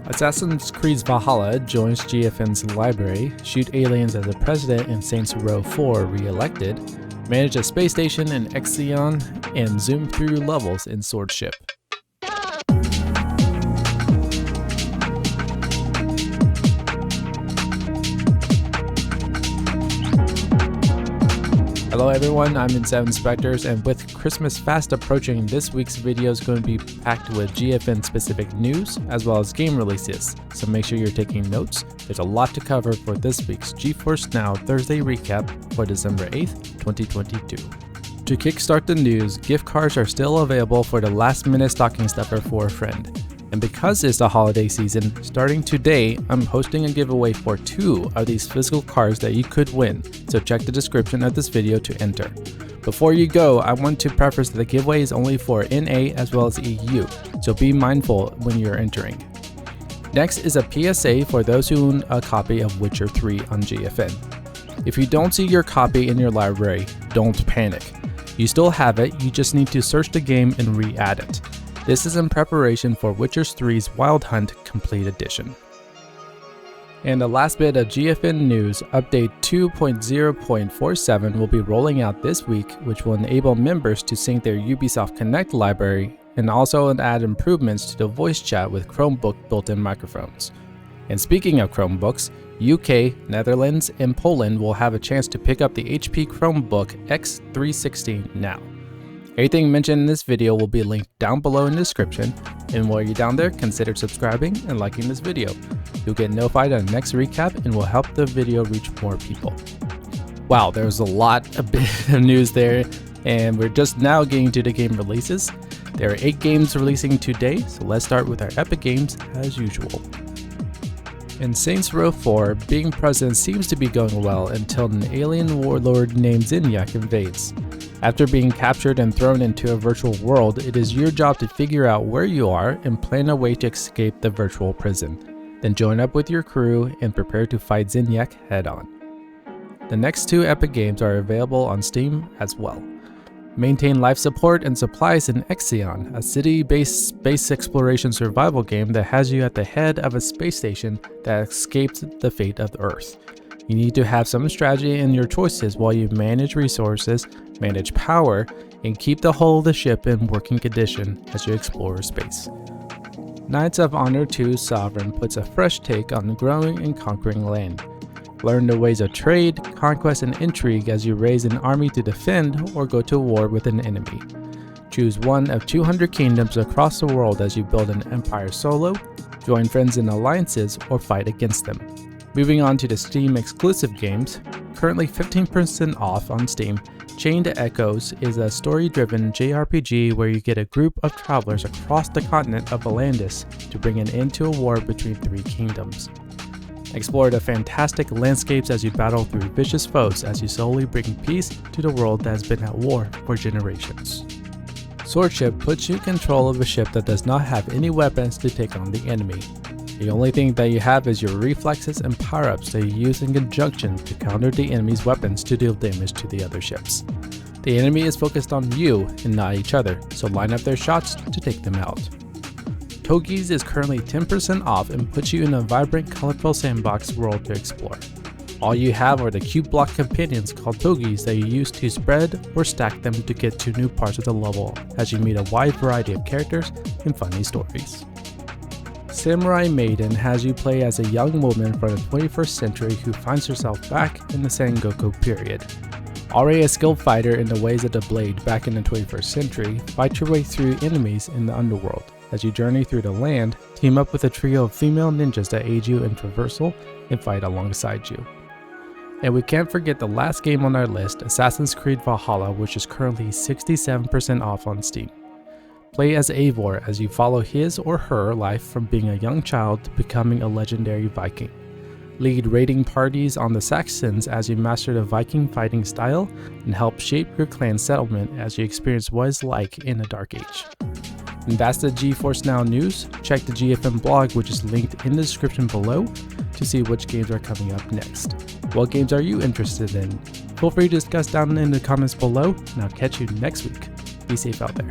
Assassin's Creed Valhalla joins GFN's library, shoot aliens as a president in Saints Row 4 re-elected, manage a space station in IXION, and zoom through levels in Swordship. Hello everyone, I'm In7 Specters, and with Christmas fast approaching, this week's video is going to be packed with GFN specific news as well as game releases, so make sure you're taking notes. There's a lot to cover for this week's GeForce Now Thursday recap for December 8th, 2022. To kickstart the news, gift cards are still available for the last minute stocking stuffer for a friend. And because it's the holiday season, starting today, I'm hosting a giveaway for 2 of these physical cards that you could win, so check the description of this video to enter. Before you go, I want to preface that the giveaway is only for NA as well as EU, so be mindful when you're entering. Next is a PSA for those who own a copy of Witcher 3 on GFN. If you don't see your copy in your library, don't panic. You still have it, you just need to search the game and re-add it. This is in preparation for Witcher 3's Wild Hunt Complete Edition. And the last bit of GFN news, update 2.0.47 will be rolling out this week, which will enable members to sync their Ubisoft Connect library and also add improvements to the voice chat with Chromebook built-in microphones. And speaking of Chromebooks, UK, Netherlands, and Poland will have a chance to pick up the HP Chromebook X360 now. Everything mentioned in this video will be linked down below in the description, and while you're down there, consider subscribing and liking this video. You'll get notified on the next recap and will help the video reach more people. Wow, there's a bit of news there, and we're just now getting to the game releases. There are 8 games releasing today, so let's start with our epic games as usual. In Saints Row 4, being president seems to be going well until an alien warlord named Zinyak invades. After being captured and thrown into a virtual world, it is your job to figure out where you are and plan a way to escape the virtual prison. Then join up with your crew and prepare to fight Zinyak head on. The next 2 epic games are available on Steam as well. Maintain life support and supplies in IXION, a city-based space exploration survival game that has you at the head of a space station that escaped the fate of Earth. You need to have some strategy in your choices while you manage resources, manage power, and keep the hull of the ship in working condition as you explore space. Knights of Honor 2 Sovereign puts a fresh take on growing and conquering land. Learn the ways of trade, conquest, and intrigue as you raise an army to defend or go to war with an enemy. Choose one of 200 kingdoms across the world as you build an empire solo, join friends in alliances, or fight against them. Moving on to the Steam exclusive games, currently 15% off on Steam, Chained Echoes is a story-driven JRPG where you get a group of travelers across the continent of Valandis to bring an end to a war between 3 kingdoms. Explore the fantastic landscapes as you battle through vicious foes as you slowly bring peace to the world that has been at war for generations. Swordship puts you in control of a ship that does not have any weapons to take on the enemy. The only thing that you have is your reflexes and power-ups that you use in conjunction to counter the enemy's weapons to deal damage to the other ships. The enemy is focused on you and not each other, so line up their shots to take them out. Togges is currently 10% off and puts you in a vibrant, colorful sandbox world to explore. All you have are the cube block companions called Togges that you use to spread or stack them to get to new parts of the level as you meet a wide variety of characters and funny stories. Samurai Maiden has you play as a young woman from the 21st century who finds herself back in the Sengoku period. Already a skilled fighter in the ways of the blade back in the 21st century, fight your way through enemies in the underworld. As you journey through the land, team up with a trio of female ninjas that aid you in traversal and fight alongside you. And we can't forget the last game on our list, Assassin's Creed Valhalla, which is currently 67% off on Steam. Play as Eivor as you follow his or her life from being a young child to becoming a legendary Viking. Lead raiding parties on the Saxons as you master the Viking fighting style and help shape your clan settlement as you experience what it's like in a dark age. And that's the GeForce Now news. Check the GFN blog, which is linked in the description below, to see which games are coming up next. What games are you interested in? Feel free to discuss down in the comments below, and I'll catch you next week. Be safe out there.